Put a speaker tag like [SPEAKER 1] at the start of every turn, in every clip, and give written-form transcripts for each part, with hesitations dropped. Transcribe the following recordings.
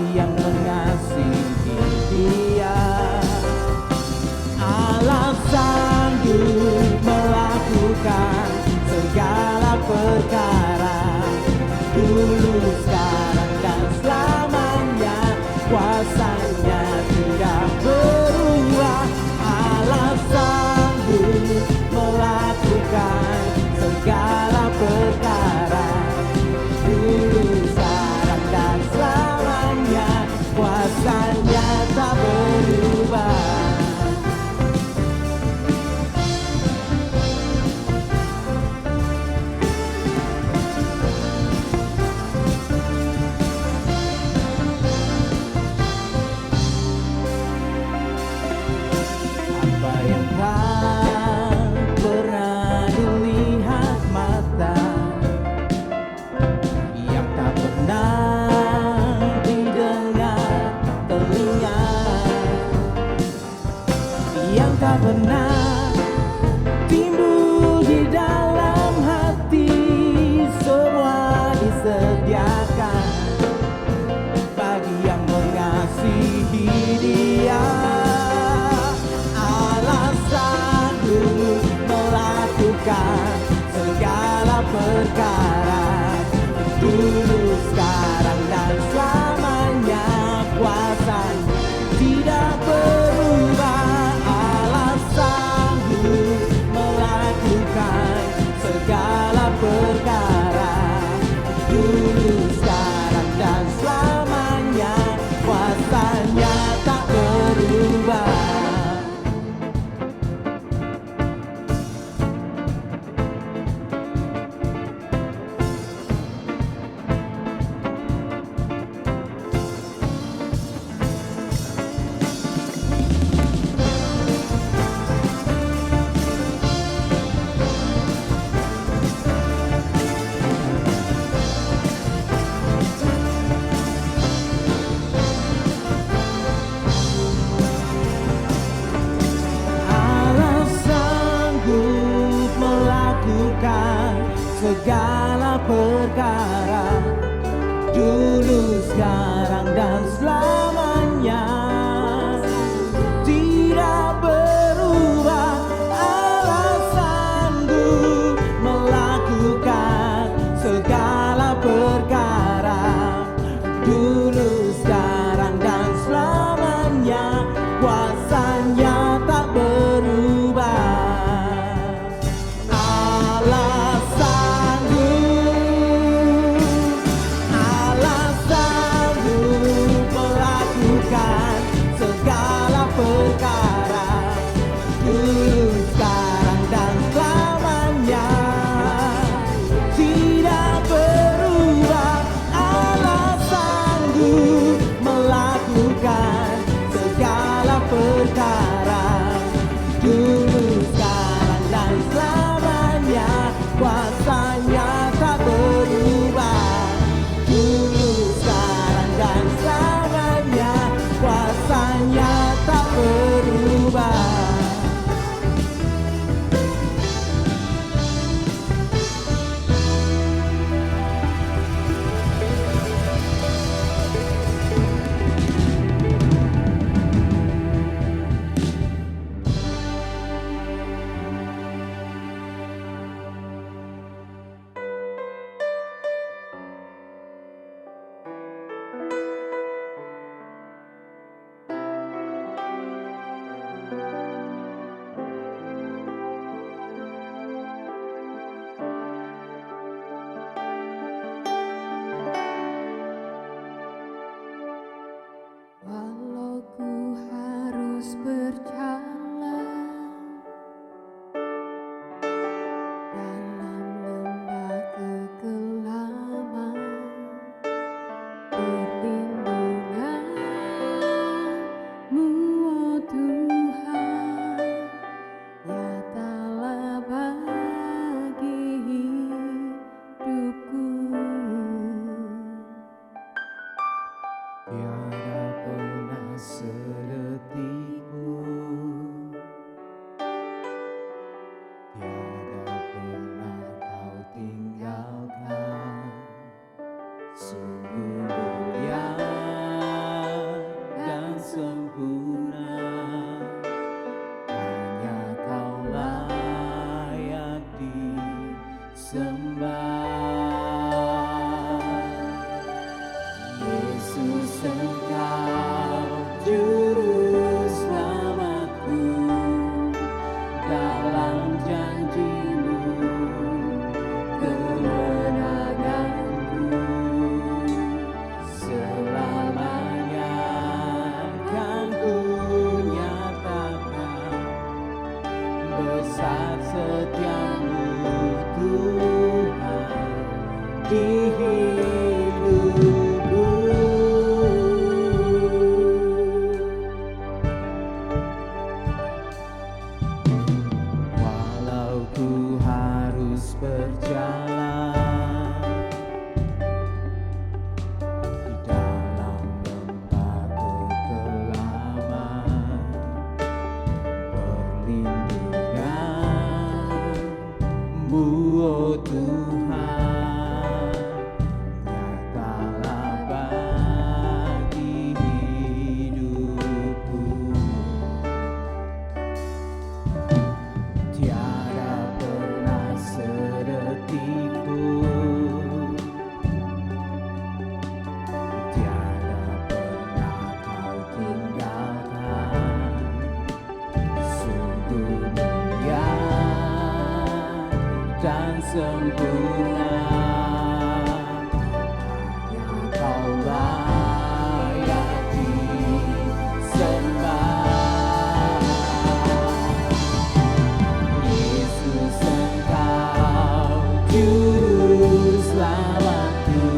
[SPEAKER 1] bagi yang mengasihi Dia. Allah sanggup melakukan segala perkara, dulu, sekarang, dan selamanya. Kuasanya tidak berubah. Allah sanggup melakukan segala perkara, dulu, sekarang, dan selamanya. Kuasanya tak berubah. Apa yang tak pernah dilihat mata, yang tak pernah didengar telinga, yang tak pernah timbul di dalam hati, semua disediakan bagi yang mengasihi Dia. Allah sanggup melakukan segala perkara, dulu, sekarang, dan selamanya. Kuasanya tidak berubah. Allah sanggup melakukan segala perkara, dulu, sekarang, dan selamanya. Kuasanya tak berubah. Allah sanggup melakukan segala perkara, dulu, sekarang, dan selamanya. Tidak berubah. Allah sanggup melakukan segala perkara, dulu, sekarang, dan selamanya. Kuasanya tak berubah. Allah sanggup melakukan segala perkara, dulu, sekarang, dan selamanya. Tidak berubah. Allah sanggup melakukan segala perkara, dulu, sekarang, dan selamanya. Kuasanya tak berubah, dulu, sekarang, dan selamanya. Kuasanya tak berubah.
[SPEAKER 2] Walau ku harus berjalan dalam lembah kegelapan, perlindungan-Mu, oh Tuhan, nyatalah bagi hidupku.
[SPEAKER 1] Tiada pernah sedetik pun benar, hanya Kau layak disembah. Yesus, Engkau juru selamatku,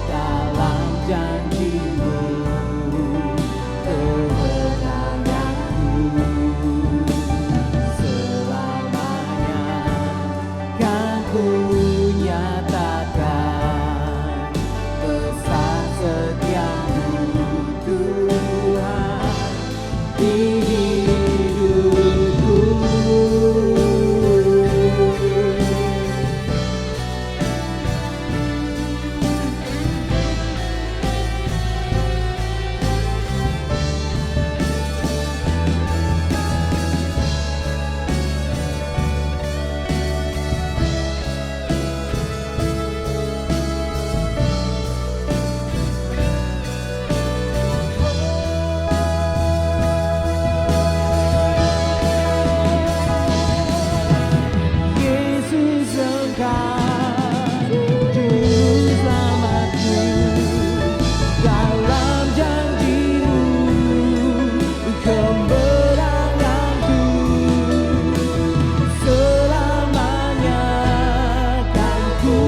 [SPEAKER 1] dalam janji-Mu kemenanganku. Selamanya kan ku nyatakan besar setiamu Tuhan di hidupku. Yesus, Engkau juru selamatku, dalam janji-Mu kemenanganku. Selamanya kan ku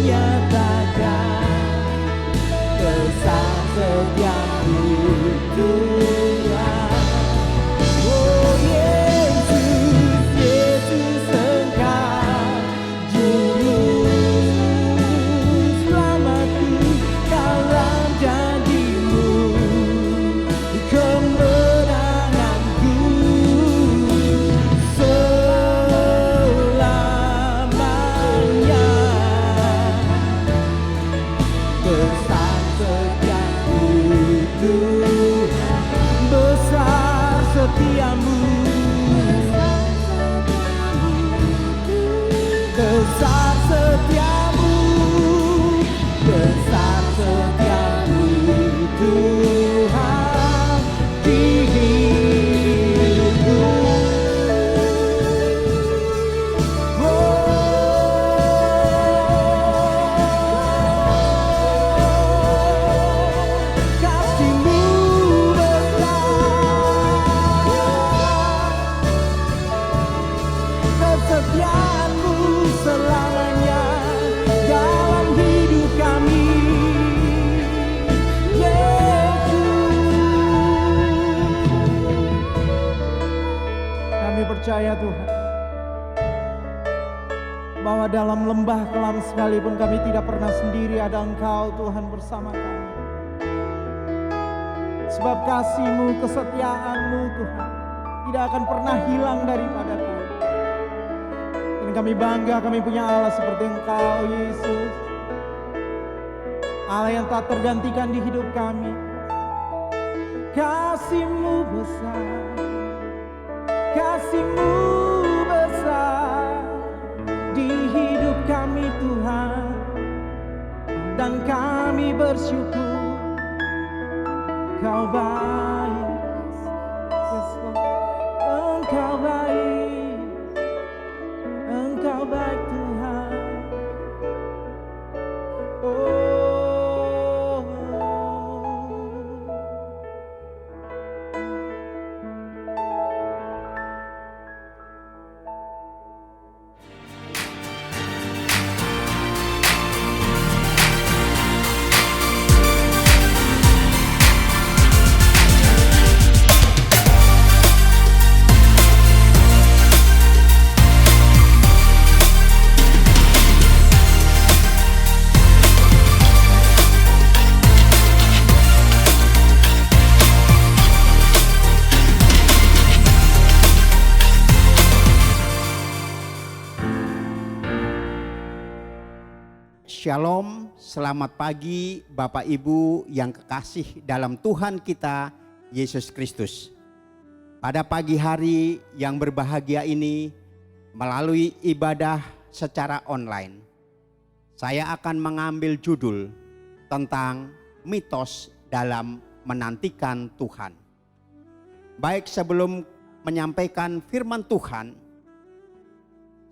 [SPEAKER 1] nyatakan besar setiamu Tuhan. Oh Yesus, Yesus, Engkau juru selamatku, dalam janji-Mu kemenanganku. Selamanya besar setiamu Tuhan, besar setiamu, besar setiamu, besar setiamu Tuhan di hidupku. Kasih-Mu besar, kesetiaan-Mu selamanya dalam hidup kami. Yesus, kami percaya Tuhan, bahwa dalam lembah kelam sekalipun kami tidak pernah sendiri, ada Engkau Tuhan bersama kami. Sebab kasih-Mu, kesetiaan-Mu Tuhan tidak akan pernah hilang daripada kami. Dan kami bangga kami punya Allah seperti Engkau Yesus, Allah yang tak tergantikan di hidup kami. Kasih-Mu besar, kasih-Mu besar di hidup kami Tuhan, dan kami bersyukur Engkau baik. Yes, Lord. Engkau baik, Engkau baik Tuhan. Oh,
[SPEAKER 3] Shalom, selamat pagi Bapak Ibu yang kekasih dalam Tuhan kita Yesus Kristus. Pada pagi hari yang berbahagia ini, melalui ibadah secara online, saya akan mengambil judul tentang mitos dalam menantikan Tuhan. Baik, sebelum menyampaikan firman Tuhan,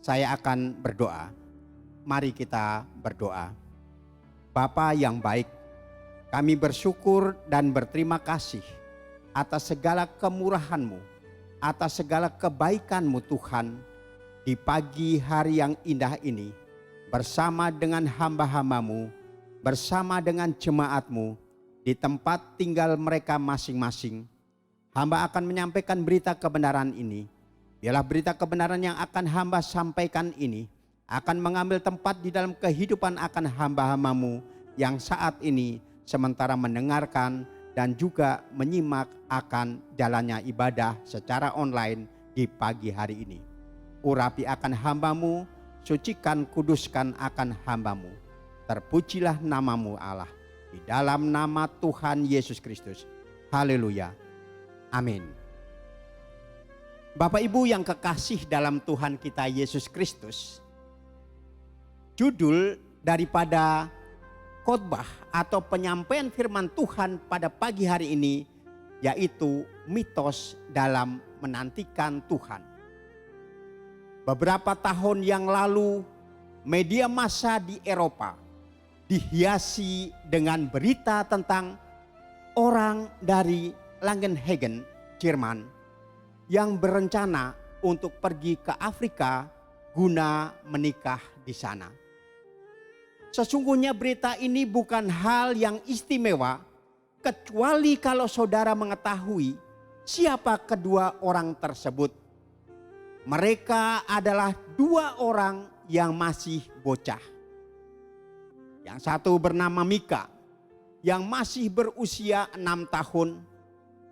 [SPEAKER 3] saya akan berdoa. Mari kita berdoa. Bapa yang baik, kami bersyukur dan berterima kasih atas segala kemurahan-Mu, atas segala kebaikan-Mu Tuhan, di pagi hari yang indah ini, bersama dengan hamba-hamba-Mu, bersama dengan jemaat-Mu, di tempat tinggal mereka masing-masing. Hamba akan menyampaikan berita kebenaran ini. Biarlah berita kebenaran yang akan hamba sampaikan ini akan mengambil tempat di dalam kehidupan akan hamba-hamba-Mu yang saat ini sementara mendengarkan dan juga menyimak akan jalannya ibadah secara online di pagi hari ini. Urapi akan hamba-Mu, sucikan, kuduskan akan hamba-Mu. Terpujilah nama-Mu Allah, di dalam nama Tuhan Yesus Kristus. Haleluya. Amin. Bapak Ibu yang kekasih dalam Tuhan kita Yesus Kristus, judul daripada khotbah atau penyampaian firman Tuhan pada pagi hari ini yaitu mitos dalam menantikan Tuhan. Beberapa tahun yang lalu media massa di Eropa dihiasi dengan berita tentang orang dari Langenhagen, Jerman, yang berencana untuk pergi ke Afrika guna menikah di sana. Sesungguhnya berita ini bukan hal yang istimewa kecuali kalau saudara mengetahui siapa kedua orang tersebut. Mereka adalah dua orang yang masih bocah. Yang satu bernama Mika yang masih berusia 6 tahun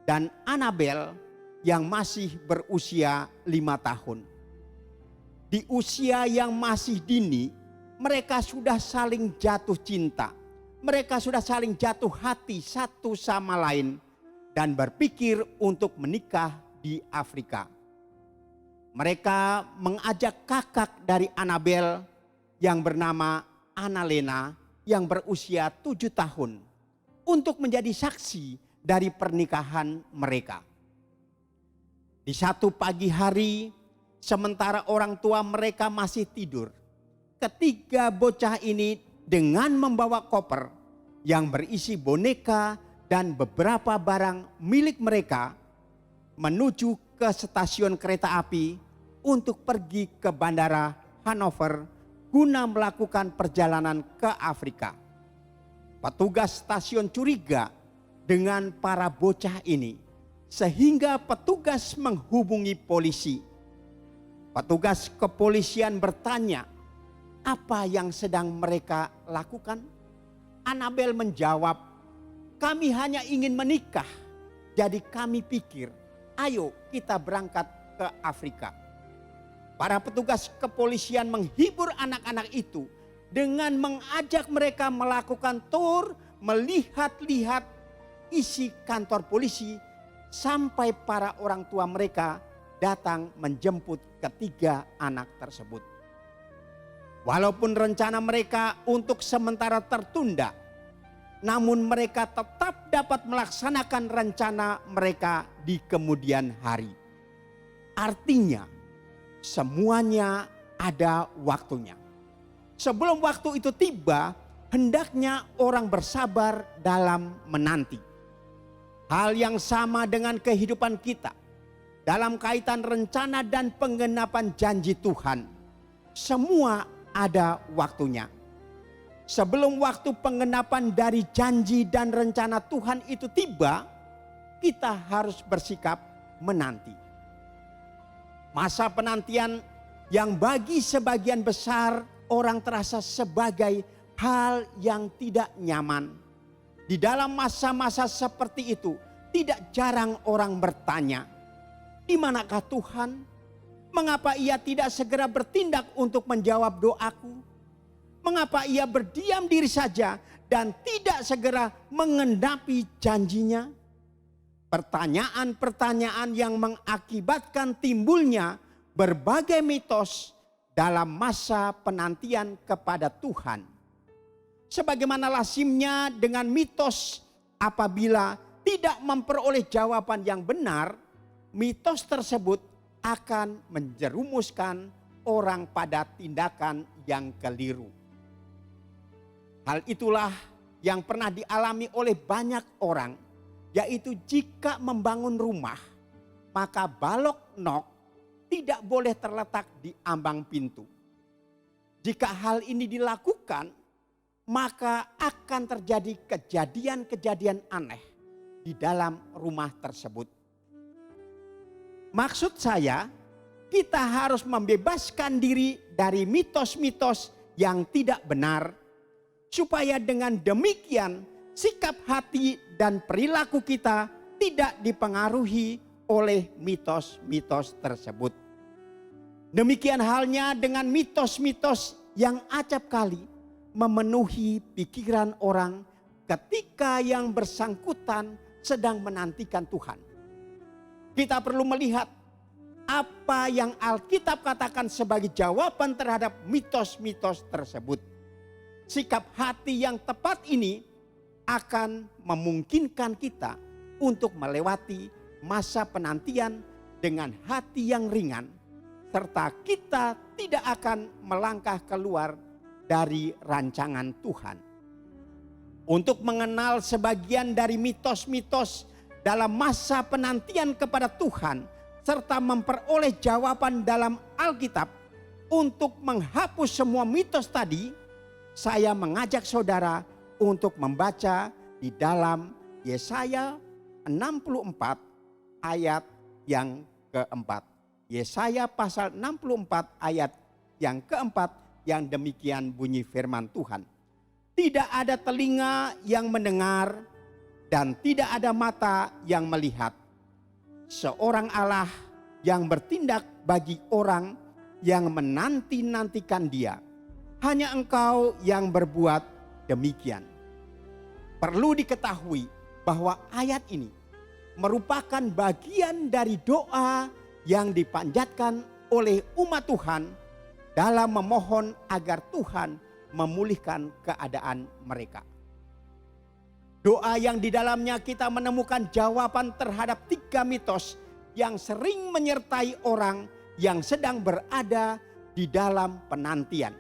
[SPEAKER 3] dan Anabel yang masih berusia 5 tahun. Di usia yang masih dini, mereka sudah saling jatuh cinta. Mereka sudah saling jatuh hati satu sama lain dan berpikir untuk menikah di Afrika. Mereka mengajak kakak dari Anabel yang bernama Annalena yang berusia 7 tahun untuk menjadi saksi dari pernikahan mereka. Di satu pagi hari, sementara orang tua mereka masih tidur, ketiga bocah ini dengan membawa koper yang berisi boneka dan beberapa barang milik mereka menuju ke stasiun kereta api untuk pergi ke bandara Hannover guna melakukan perjalanan ke Afrika. Petugas stasiun curiga dengan para bocah ini, sehingga petugas menghubungi polisi. Petugas kepolisian bertanya, apa yang sedang mereka lakukan? Anabel menjawab, kami hanya ingin menikah. Jadi kami pikir, ayo kita berangkat ke Afrika. Para petugas kepolisian menghibur anak-anak itu dengan mengajak mereka melakukan tur, melihat-lihat isi kantor polisi, sampai para orang tua mereka datang menjemput ketiga anak tersebut. Walaupun rencana mereka untuk sementara tertunda, namun mereka tetap dapat melaksanakan rencana mereka di kemudian hari. Artinya, semuanya ada waktunya. Sebelum waktu itu tiba, hendaknya orang bersabar dalam menanti. Hal yang sama dengan kehidupan kita dalam kaitan rencana dan penggenapan janji Tuhan. Semua ada waktunya. Sebelum waktu penggenapan dari janji dan rencana Tuhan itu tiba, kita harus bersikap menanti. Masa penantian yang bagi sebagian besar orang terasa sebagai hal yang tidak nyaman. Di dalam masa-masa seperti itu, tidak jarang orang bertanya, di manakah Tuhan? Mengapa ia tidak segera bertindak untuk menjawab doaku? Mengapa ia berdiam diri saja dan tidak segera mengenapi janjinya? Pertanyaan-pertanyaan yang mengakibatkan timbulnya berbagai mitos dalam masa penantian kepada Tuhan. Sebagaimana lazimnya dengan mitos, apabila tidak memperoleh jawaban yang benar, mitos tersebut akan menjerumuskan orang pada tindakan yang keliru. Hal itulah yang pernah dialami oleh banyak orang, yaitu jika membangun rumah, maka balok nok tidak boleh terletak di ambang pintu. Jika hal ini dilakukan, maka akan terjadi kejadian-kejadian aneh di dalam rumah tersebut. Maksud saya, kita harus membebaskan diri dari mitos-mitos yang tidak benar, supaya dengan demikian sikap hati dan perilaku kita tidak dipengaruhi oleh mitos-mitos tersebut. Demikian halnya dengan mitos-mitos yang acap kali memenuhi pikiran orang ketika yang bersangkutan sedang menantikan Tuhan. Kita perlu melihat apa yang Alkitab katakan sebagai jawaban terhadap mitos-mitos tersebut. Sikap hati yang tepat ini akan memungkinkan kita untuk melewati masa penantian dengan hati yang ringan, serta kita tidak akan melangkah keluar dari rancangan Tuhan. Untuk mengenal sebagian dari mitos-mitos dalam masa penantian kepada Tuhan, serta memperoleh jawaban dalam Alkitab untuk menghapus semua mitos tadi, saya mengajak saudara untuk membaca di dalam Yesaya 64 ayat yang keempat. Yesaya pasal 64 ayat yang keempat yang demikian bunyi firman Tuhan. Tidak ada telinga yang mendengar dan tidak ada mata yang melihat. Seorang Allah yang bertindak bagi orang yang menanti-nantikan Dia. Hanya Engkau yang berbuat demikian. Perlu diketahui bahwa ayat ini merupakan bagian dari doa yang dipanjatkan oleh umat Tuhan dalam memohon agar Tuhan memulihkan keadaan mereka. Doa yang di dalamnya kita menemukan jawaban terhadap 3 mitos yang sering menyertai orang yang sedang berada di dalam penantian.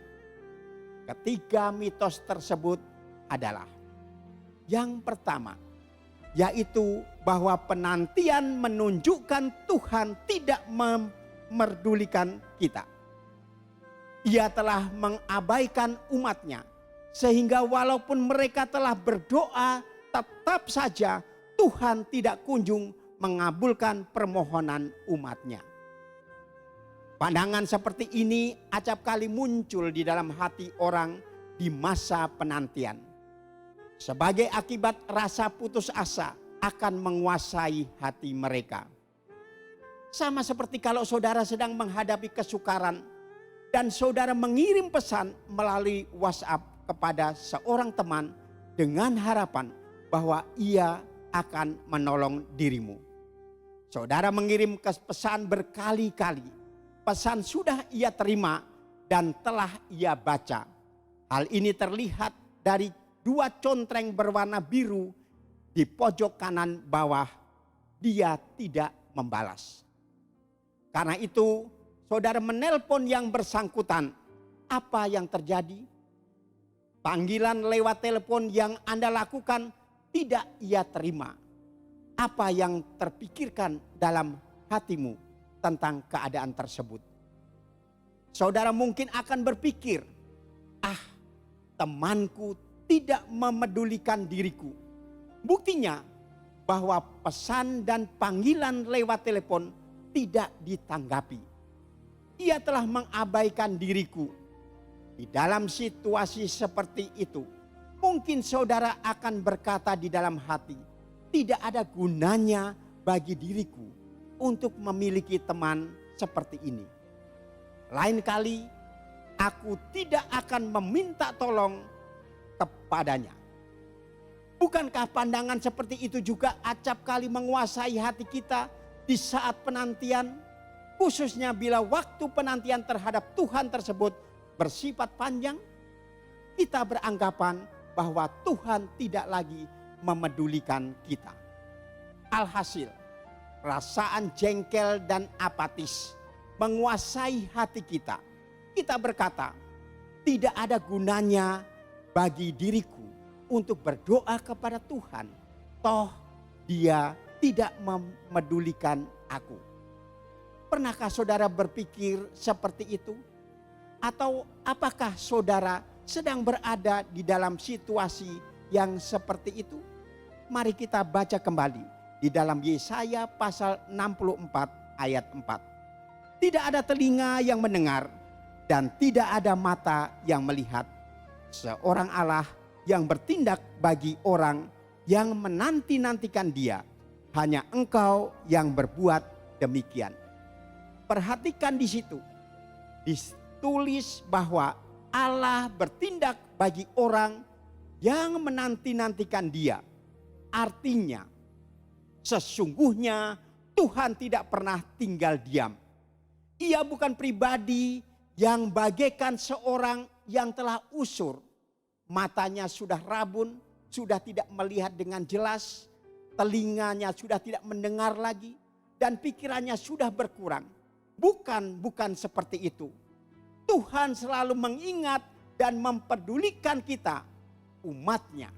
[SPEAKER 3] Ketiga mitos tersebut adalah yang pertama, yaitu bahwa penantian menunjukkan Tuhan tidak memerdulikan kita. Ia telah mengabaikan umatnya, sehingga walaupun mereka telah berdoa, tetap saja Tuhan tidak kunjung mengabulkan permohonan umatnya. Pandangan seperti ini acap kali muncul di dalam hati orang di masa penantian. Sebagai akibat rasa putus asa akan menguasai hati mereka. Sama seperti kalau saudara sedang menghadapi kesukaran dan saudara mengirim pesan melalui WhatsApp kepada seorang teman dengan harapan bahwa ia akan menolong dirimu. Saudara mengirim pesan berkali-kali. Pesan sudah ia terima dan telah ia baca. Hal ini terlihat dari 2 contreng berwarna biru di pojok kanan bawah. Dia tidak membalas. Karena itu saudara menelpon yang bersangkutan. Apa yang terjadi? Panggilan lewat telepon yang Anda lakukan tidak ia terima. Apa yang terpikirkan dalam hatimu tentang keadaan tersebut? Saudara mungkin akan berpikir, temanku tidak memedulikan diriku. Buktinya bahwa pesan dan panggilan lewat telepon tidak ditanggapi. Ia telah mengabaikan diriku. Di dalam situasi seperti itu, mungkin saudara akan berkata di dalam hati, tidak ada gunanya bagi diriku untuk memiliki teman seperti ini. Lain kali aku tidak akan meminta tolong kepadanya. Bukankah pandangan seperti itu juga acap kali menguasai hati kita di saat penantian? Khususnya bila waktu penantian terhadap Tuhan tersebut bersifat panjang. Kita beranggapan bahwa Tuhan tidak lagi memedulikan kita. Alhasil, perasaan jengkel dan apatis menguasai hati kita. kita berkata, tidak ada gunanya bagi diriku untuk berdoa kepada Tuhan. Toh Dia tidak memedulikan aku. Pernahkah saudara berpikir seperti itu? Atau apakah saudara sedang berada di dalam situasi yang seperti itu? Mari kita baca kembali di dalam Yesaya pasal 64 ayat 4. Tidak ada telinga yang mendengar dan tidak ada mata yang melihat. Seorang Allah yang bertindak bagi orang yang menanti-nantikan Dia. Hanya Engkau yang berbuat demikian. Perhatikan di situ. Ditulis bahwa Allah bertindak bagi orang yang menanti-nantikan Dia. Artinya, sesungguhnya Tuhan tidak pernah tinggal diam. Ia bukan pribadi yang bagaikan seorang yang telah usur. Matanya sudah rabun, sudah tidak melihat dengan jelas. Telinganya sudah tidak mendengar lagi. Dan pikirannya sudah berkurang. Bukan seperti itu. Tuhan selalu mengingat dan mempedulikan kita, umatnya.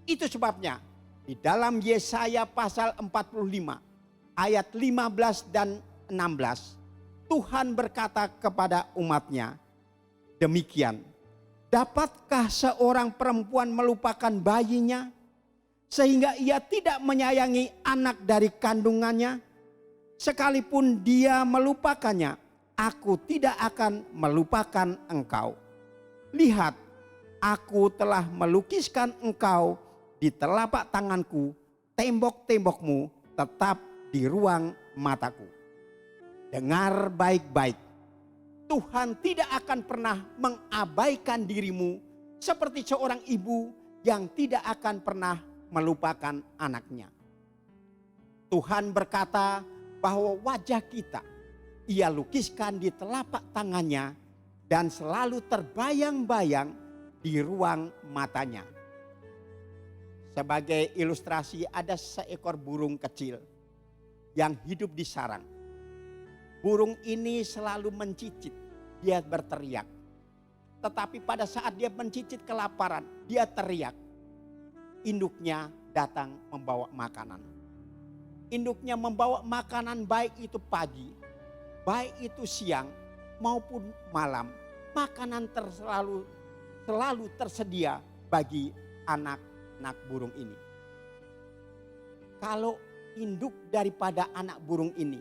[SPEAKER 3] Itu sebabnya di dalam Yesaya pasal 45 ayat 15 dan 16. Tuhan berkata kepada umatnya, demikian. Dapatkah seorang perempuan melupakan bayinya sehingga ia tidak menyayangi anak dari kandungannya? Sekalipun dia melupakannya, aku tidak akan melupakan engkau. Lihat, aku telah melukiskan engkau di telapak tanganku, tembok-tembokmu tetap di ruang mataku. Dengar baik-baik, Tuhan tidak akan pernah mengabaikan dirimu seperti seorang ibu yang tidak akan pernah melupakan anaknya. Tuhan berkata bahwa wajah kita Ia lukiskan di telapak tangannya dan selalu terbayang-bayang di ruang matanya. Sebagai ilustrasi, ada seekor burung kecil yang hidup di sarang. Burung ini selalu mencicit, dia berteriak. Tetapi pada saat dia mencicit kelaparan, dia teriak. Induknya datang membawa makanan. Induknya membawa makanan baik itu pagi, baik itu siang maupun malam. Makanan selalu tersedia bagi anak burung ini. Kalau induk daripada anak burung ini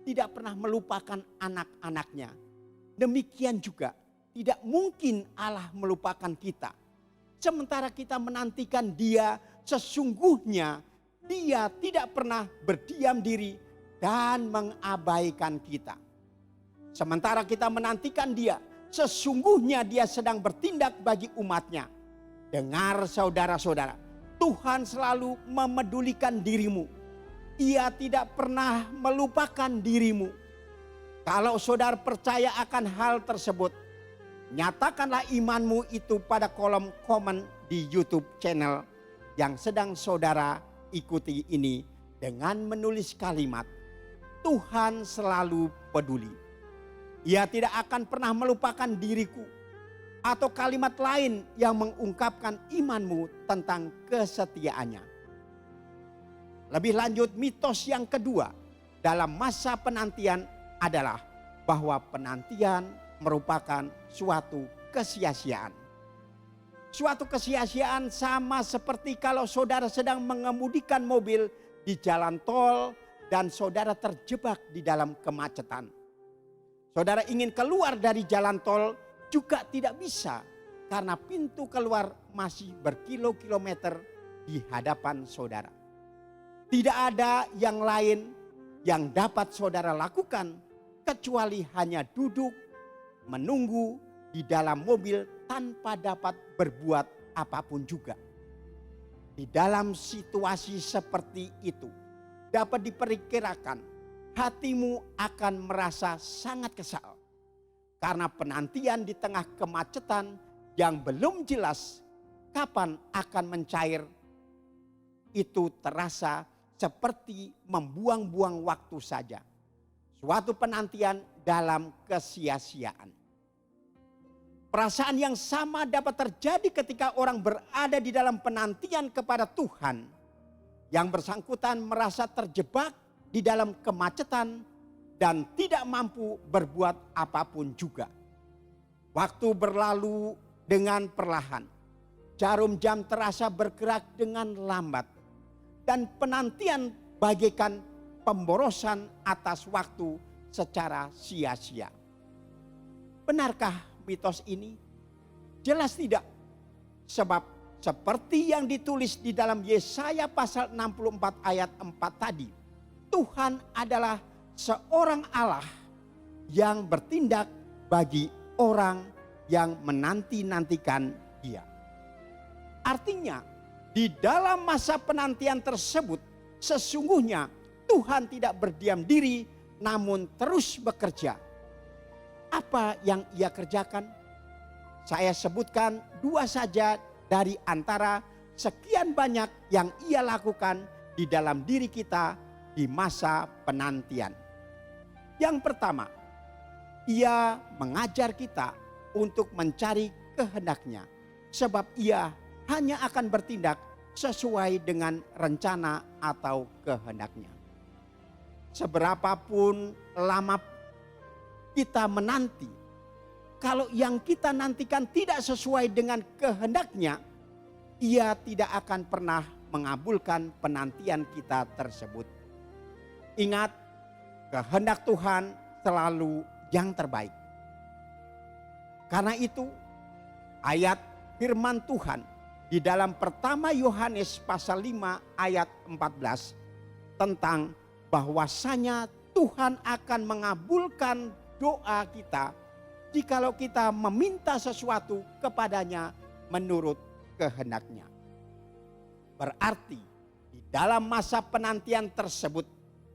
[SPEAKER 3] tidak pernah melupakan anak-anaknya, demikian juga tidak mungkin Allah melupakan kita. Sementara kita menantikan Dia, sesungguhnya Dia tidak pernah berdiam diri dan mengabaikan kita. Sementara kita menantikan Dia, sesungguhnya Dia sedang bertindak bagi umatnya. Dengar saudara-saudara, Tuhan selalu memedulikan dirimu. Ia tidak pernah melupakan dirimu. Kalau saudara percaya akan hal tersebut, nyatakanlah imanmu itu pada kolom komen di YouTube channel yang sedang saudara ikuti ini dengan menulis kalimat, Tuhan selalu peduli. Ia tidak akan pernah melupakan diriku. Atau kalimat lain yang mengungkapkan imanmu tentang kesetiaannya. Lebih lanjut, mitos yang kedua dalam masa penantian adalah bahwa penantian merupakan suatu kesia-siaan. Suatu kesia-siaan sama seperti kalau saudara sedang mengemudikan mobil di jalan tol dan saudara terjebak di dalam kemacetan. Saudara ingin keluar dari jalan tol juga tidak bisa karena pintu keluar masih berkilo-kilometer di hadapan saudara. Tidak ada yang lain yang dapat saudara lakukan kecuali hanya duduk menunggu di dalam mobil tanpa dapat berbuat apapun juga. Di dalam situasi seperti itu dapat diperkirakan hatimu akan merasa sangat kesal. Karena penantian di tengah kemacetan yang belum jelas kapan akan mencair, itu terasa seperti membuang-buang waktu saja. Suatu penantian dalam kesia-siaan. Perasaan yang sama dapat terjadi ketika orang berada di dalam penantian kepada Tuhan. Yang bersangkutan merasa terjebak di dalam kemacetan dan tidak mampu berbuat apapun juga. Waktu berlalu dengan perlahan. Jarum jam terasa bergerak dengan lambat. Dan penantian bagaikan pemborosan atas waktu secara sia-sia. Benarkah mitos ini? Jelas tidak. Sebab seperti yang ditulis di dalam Yesaya pasal 64 ayat 4 tadi. Tuhan adalah seorang Allah yang bertindak bagi orang yang menanti-nantikan Dia. Artinya di dalam masa penantian tersebut sesungguhnya Tuhan tidak berdiam diri namun terus bekerja. Apa yang Ia kerjakan? Saya sebutkan dua saja dari antara sekian banyak yang Ia lakukan di dalam diri kita di masa penantian. Yang pertama, Ia mengajar kita untuk mencari kehendak-Nya. Sebab Ia hanya akan bertindak sesuai dengan rencana atau kehendak-Nya. Seberapapun lama kita menanti, kalau yang kita nantikan tidak sesuai dengan kehendak-Nya, Ia tidak akan pernah mengabulkan penantian kita tersebut. Ingat, kehendak Tuhan selalu yang terbaik. Karena itu, ayat firman Tuhan di dalam pertama Yohanes pasal 5 ayat 14 tentang bahwasanya Tuhan akan mengabulkan doa kita jikalau kita meminta sesuatu kepadanya menurut kehendak-Nya. Berarti di dalam masa penantian tersebut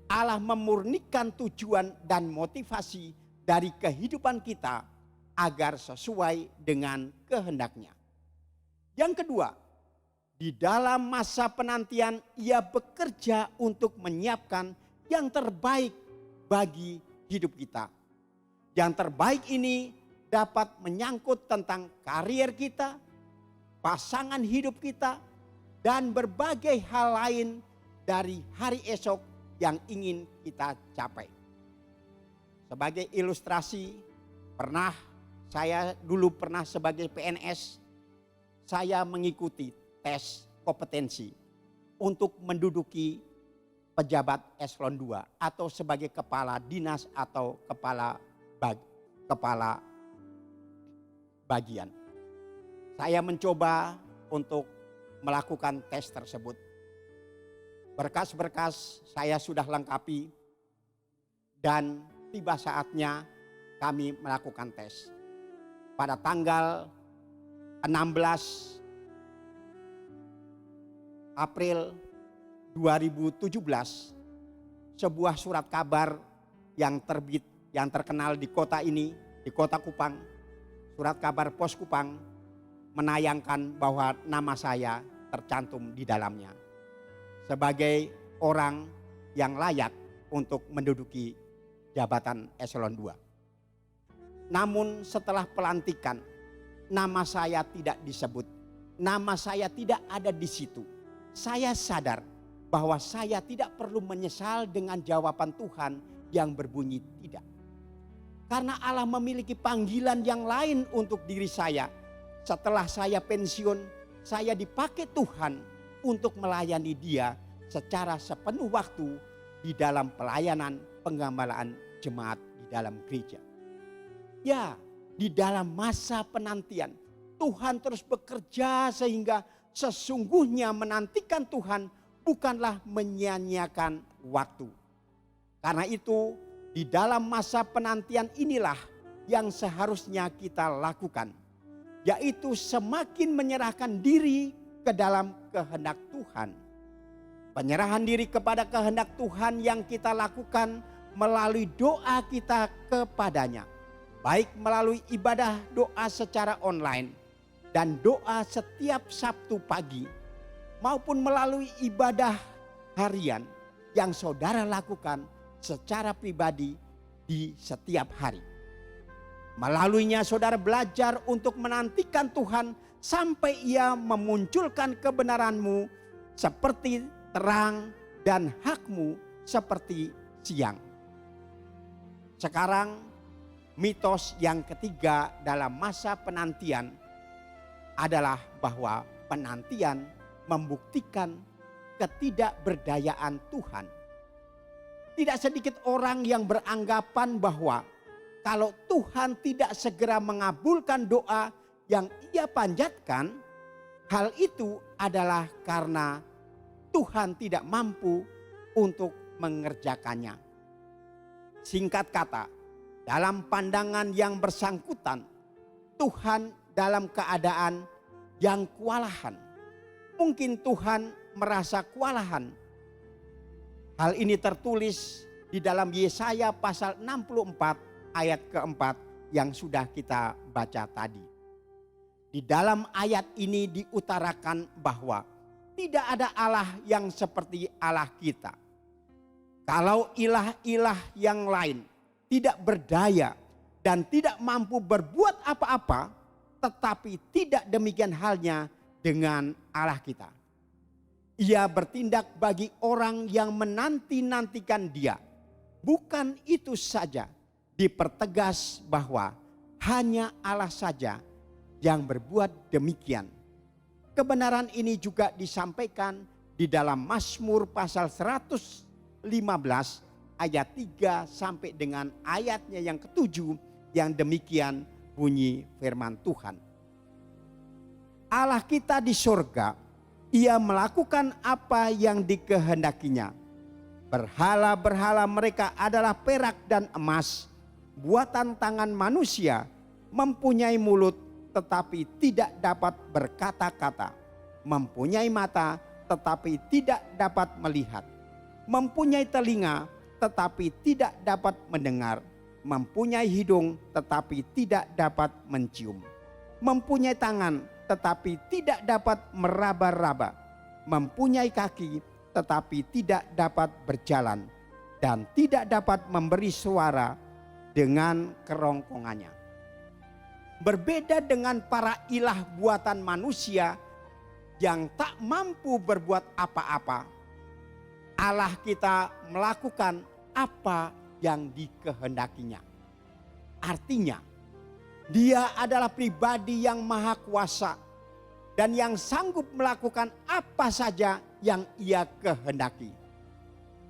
[SPEAKER 3] Allah memurnikan tujuan dan motivasi dari kehidupan kita agar sesuai dengan kehendak-Nya. Yang kedua, di dalam masa penantian Ia bekerja untuk menyiapkan yang terbaik bagi hidup kita. Yang terbaik ini dapat menyangkut tentang karier kita, pasangan hidup kita, dan berbagai hal lain dari hari esok yang ingin kita capai. Sebagai ilustrasi, saya dulu pernah sebagai PNS, saya mengikuti tes kompetensi untuk menduduki pejabat eselon 2 atau sebagai kepala dinas atau kepala bagian. Saya mencoba untuk melakukan tes tersebut. Berkas-berkas saya sudah lengkapi dan tiba saatnya kami melakukan tes. Pada tanggal 16 April 2017, sebuah surat kabar yang terbit, yang terkenal di kota ini, di kota Kupang, surat kabar Pos Kupang menayangkan bahwa nama saya tercantum di dalamnya sebagai orang yang layak untuk menduduki jabatan eselon 2. Namun setelah pelantikan, nama saya tidak disebut, nama saya tidak ada di situ. Saya sadar bahwa saya tidak perlu menyesal dengan jawaban Tuhan yang berbunyi tidak. Karena Allah memiliki panggilan yang lain untuk diri saya. Setelah saya pensiun, saya dipakai Tuhan untuk melayani Dia secara sepenuh waktu di dalam pelayanan penggembalaan jemaat di dalam gereja. Ya, di dalam masa penantian Tuhan terus bekerja sehingga sesungguhnya menantikan Tuhan bukanlah menyia-nyiakan waktu. Karena itu di dalam masa penantian inilah yang seharusnya kita lakukan, yaitu semakin menyerahkan diri ke dalam kehendak Tuhan. Penyerahan diri kepada kehendak Tuhan yang kita lakukan melalui doa kita kepadanya. Baik melalui ibadah doa secara online dan doa setiap Sabtu pagi, maupun melalui ibadah harian yang saudara lakukan secara pribadi di setiap hari. Melaluinya saudara belajar untuk menantikan Tuhan sampai Ia memunculkan kebenaran-Mu seperti terang dan hak-Mu seperti siang. Sekarang mitos yang ketiga dalam masa penantian adalah bahwa penantian membuktikan ketidakberdayaan Tuhan. Tidak sedikit orang yang beranggapan bahwa kalau Tuhan tidak segera mengabulkan doa yang ia panjatkan, hal itu adalah karena Tuhan tidak mampu untuk mengerjakannya. Singkat kata, dalam pandangan yang bersangkutan, Tuhan dalam keadaan yang kewalahan. Mungkin Tuhan merasa kewalahan. Hal ini tertulis di dalam Yesaya pasal 64 ayat keempat yang sudah kita baca tadi. Di dalam ayat ini diutarakan bahwa tidak ada Allah yang seperti Allah kita. Kalau ilah-ilah yang lain tidak berdaya dan tidak mampu berbuat apa-apa, tetapi tidak demikian halnya dengan Allah kita. Ia bertindak bagi orang yang menanti-nantikan Dia. Bukan itu saja, dipertegas bahwa hanya Allah saja yang berbuat demikian. Kebenaran ini juga disampaikan di dalam Mazmur pasal 115 ayat 3 sampai dengan ayatnya yang ke-7 yang demikian bunyi firman Tuhan. Allah kita di sorga, Ia melakukan apa yang dikehendakinya. Berhala-berhala mereka adalah perak dan emas, buatan tangan manusia, mempunyai mulut tetapi tidak dapat berkata-kata, mempunyai mata tetapi tidak dapat melihat, mempunyai telinga tetapi tidak dapat mendengar, mempunyai hidung tetapi tidak dapat mencium, mempunyai tangan tetapi tidak dapat meraba-raba, mempunyai kaki tetapi tidak dapat berjalan, dan tidak dapat memberi suara dengan kerongkongannya. Berbeda dengan para ilah buatan manusia yang tak mampu berbuat apa-apa, Allah kita melakukan apa yang dikehendakinya. Artinya, Dia adalah pribadi yang maha kuasa dan yang sanggup melakukan apa saja yang Ia kehendaki.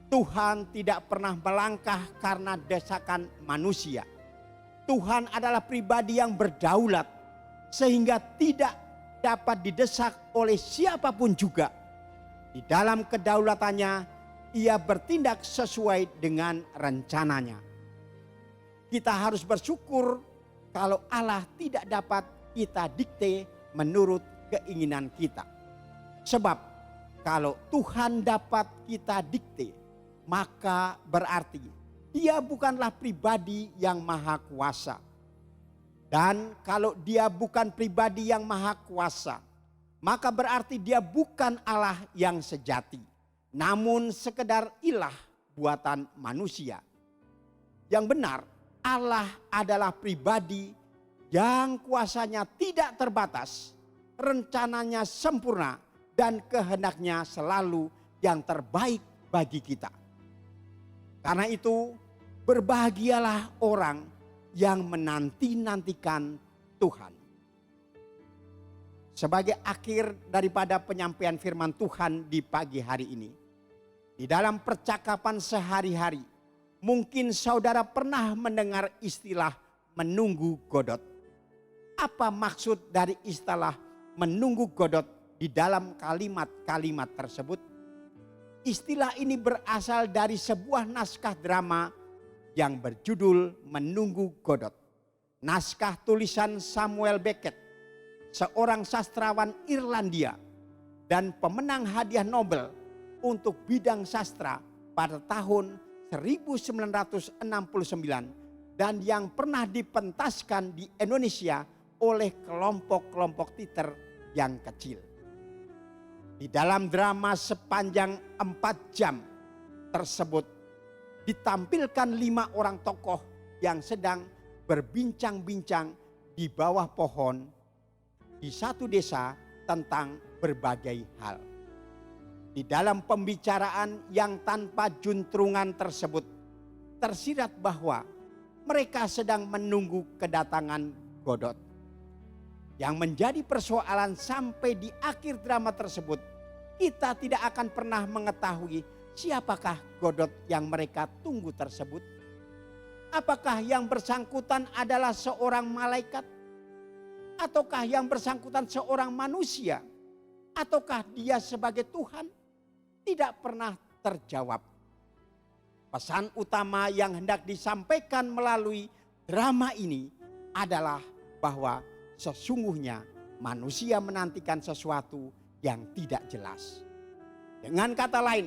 [SPEAKER 3] Tuhan tidak pernah melangkah karena desakan manusia. Tuhan adalah pribadi yang berdaulat sehingga tidak dapat didesak oleh siapapun juga. Di dalam kedaulatannya, Ia bertindak sesuai dengan rencananya. Kita harus bersyukur kalau Allah tidak dapat kita dikte menurut keinginan kita. Sebab kalau Tuhan dapat kita dikte, maka berarti Dia bukanlah pribadi yang maha kuasa. Dan kalau Dia bukan pribadi yang maha kuasa, maka berarti Dia bukan Allah yang sejati, namun sekedar ilah buatan manusia. Yang benar, Allah adalah pribadi yang kuasanya tidak terbatas, rencananya sempurna, dan kehendaknya selalu yang terbaik bagi kita. Karena itu, berbahagialah orang yang menanti-nantikan Tuhan. Sebagai akhir daripada penyampaian firman Tuhan di pagi hari ini, di dalam percakapan sehari-hari, mungkin saudara pernah mendengar istilah menunggu godot. Apa maksud dari istilah menunggu godot di dalam kalimat-kalimat tersebut? Istilah ini berasal dari sebuah naskah drama yang berjudul Menunggu Godot. Naskah tulisan Samuel Beckett, seorang sastrawan Irlandia dan pemenang hadiah Nobel untuk bidang sastra pada tahun 1969 dan yang pernah dipentaskan di Indonesia oleh kelompok-kelompok teater yang kecil. Di dalam drama sepanjang 4 jam tersebut ditampilkan 5 orang tokoh yang sedang berbincang-bincang di bawah pohon di satu desa tentang berbagai hal. Di dalam pembicaraan yang tanpa juntrungan tersebut tersirat bahwa mereka sedang menunggu kedatangan Godot. Yang menjadi persoalan sampai di akhir drama tersebut, kita tidak akan pernah mengetahui siapakah Godot yang mereka tunggu tersebut. Apakah yang bersangkutan adalah seorang malaikat? Ataukah yang bersangkutan seorang manusia? Ataukah dia sebagai Tuhan? Tidak pernah terjawab. Pesan utama yang hendak disampaikan melalui drama ini adalah bahwa sesungguhnya manusia menantikan sesuatu yang tidak jelas. Dengan kata lain,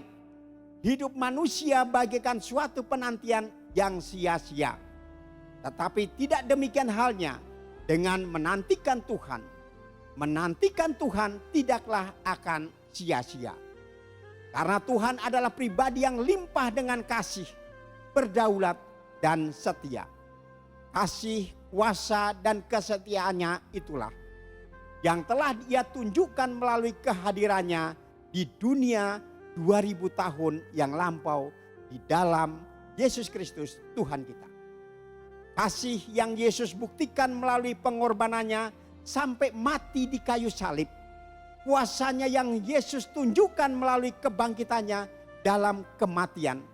[SPEAKER 3] hidup manusia bagaikan suatu penantian yang sia-sia. Tetapi tidak demikian halnya dengan menantikan Tuhan. Menantikan Tuhan tidaklah akan sia-sia. Karena Tuhan adalah pribadi yang limpah dengan kasih, berdaulat dan setia. Kasih, kuasa dan kesetiaannya itulah yang telah Dia tunjukkan melalui kehadirannya di dunia 2000 tahun yang lampau di dalam Yesus Kristus Tuhan kita. Kasih yang Yesus buktikan melalui pengorbanannya sampai mati di kayu salib. Kuasanya yang Yesus tunjukkan melalui kebangkitannya dalam kematian.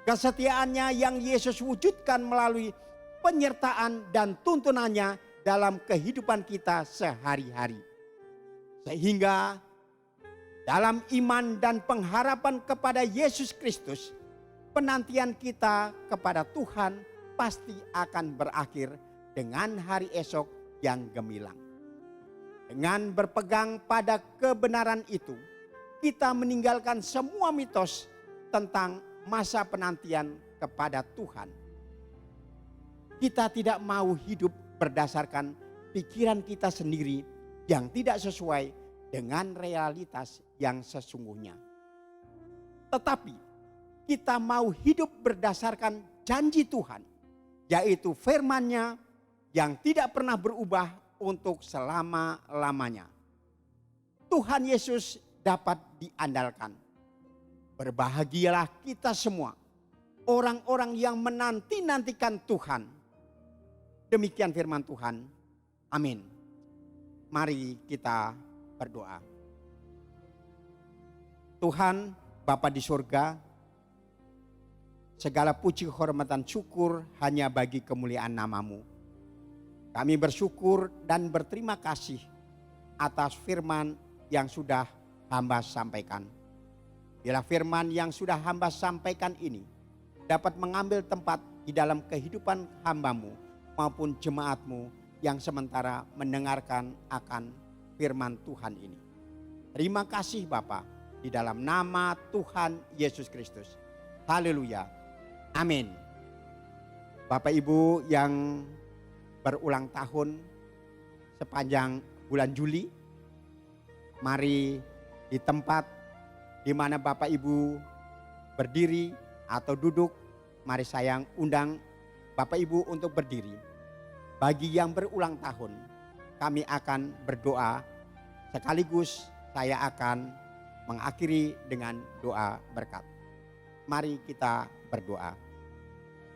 [SPEAKER 3] Kesetiaannya yang Yesus wujudkan melalui penyertaan dan tuntunannya dalam kehidupan kita sehari-hari. Sehingga dalam iman dan pengharapan kepada Yesus Kristus, penantian kita kepada Tuhan pasti akan berakhir dengan hari esok yang gemilang. Dengan berpegang pada kebenaran itu, kita meninggalkan semua mitos tentang masa penantian kepada Tuhan. Kita tidak mau hidup berdasarkan pikiran kita sendiri yang tidak sesuai dengan realitas yang sesungguhnya. Tetapi kita mau hidup berdasarkan janji Tuhan, yaitu firman-Nya yang tidak pernah berubah untuk selama-lamanya. Tuhan Yesus dapat diandalkan. Berbahagialah kita semua, orang-orang yang menanti-nantikan Tuhan. Demikian firman Tuhan. Amin. Mari kita berdoa. Tuhan, Bapa di surga, segala puji, hormat, dan syukur hanya bagi kemuliaan nama-Mu. Kami bersyukur dan berterima kasih atas firman yang sudah hamba sampaikan. Bila firman yang sudah hamba sampaikan ini dapat mengambil tempat di dalam kehidupan hamba-Mu maupun jemaat-Mu yang sementara mendengarkan akan firman Tuhan ini. Terima kasih Bapa, di dalam nama Tuhan Yesus Kristus. Haleluya. Amin. Bapak Ibu yang berulang tahun sepanjang bulan Juli, mari di tempat di mana Bapak Ibu berdiri atau duduk, mari saya undang Bapak Ibu untuk berdiri. Bagi yang berulang tahun, kami akan berdoa sekaligus saya akan mengakhiri dengan doa berkat. Mari kita berdoa.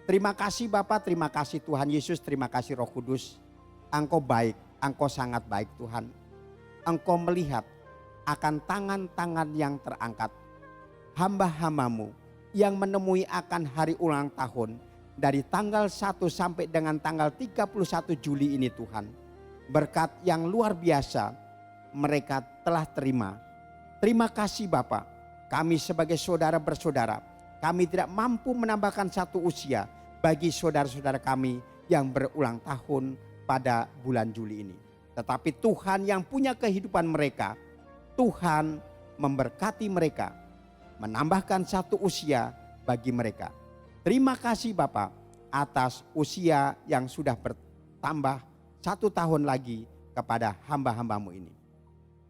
[SPEAKER 3] Terima kasih Bapa, terima kasih Tuhan Yesus, terima kasih Roh Kudus. Engkau baik, Engkau sangat baik Tuhan. Engkau melihat akan tangan-tangan yang terangkat. Hamba-hamba-Mu yang menemui akan hari ulang tahun dari tanggal 1 sampai dengan tanggal 31 Juli ini Tuhan. Berkat yang luar biasa mereka telah terima. Terima kasih Bapa, kami sebagai saudara bersaudara, kami tidak mampu menambahkan satu usia bagi saudara-saudara kami yang berulang tahun pada bulan Juli ini. Tetapi Tuhan yang punya kehidupan mereka, Tuhan memberkati mereka, menambahkan satu usia bagi mereka. Terima kasih Bapa atas usia yang sudah bertambah 1 tahun lagi kepada hamba-hamba-Mu ini.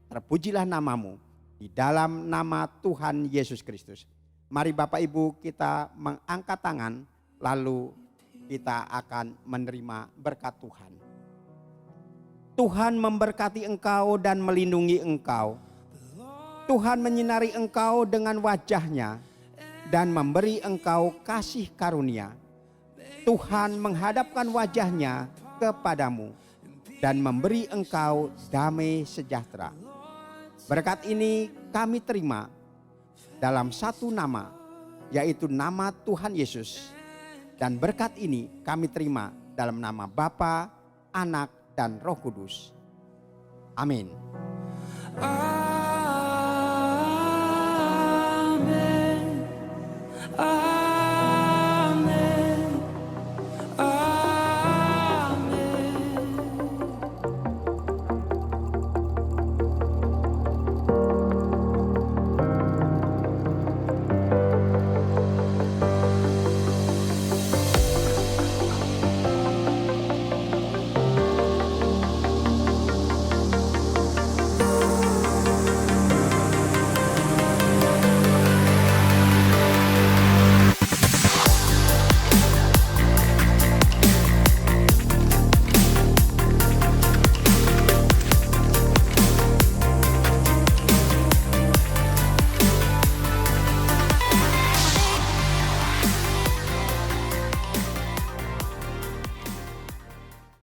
[SPEAKER 3] Terpujilah nama-Mu di dalam nama Tuhan Yesus Kristus. Mari Bapak Ibu kita mengangkat tangan lalu kita akan menerima berkat Tuhan. Tuhan memberkati engkau dan melindungi engkau. Tuhan menyinari engkau dengan wajah-Nya dan memberi engkau kasih karunia. Tuhan menghadapkan wajah-Nya kepadamu dan memberi engkau damai sejahtera. Berkat ini kami terima dalam satu nama, yaitu nama Tuhan Yesus. Dan berkat ini kami terima dalam nama Bapa, Anak, dan Roh Kudus. Amin.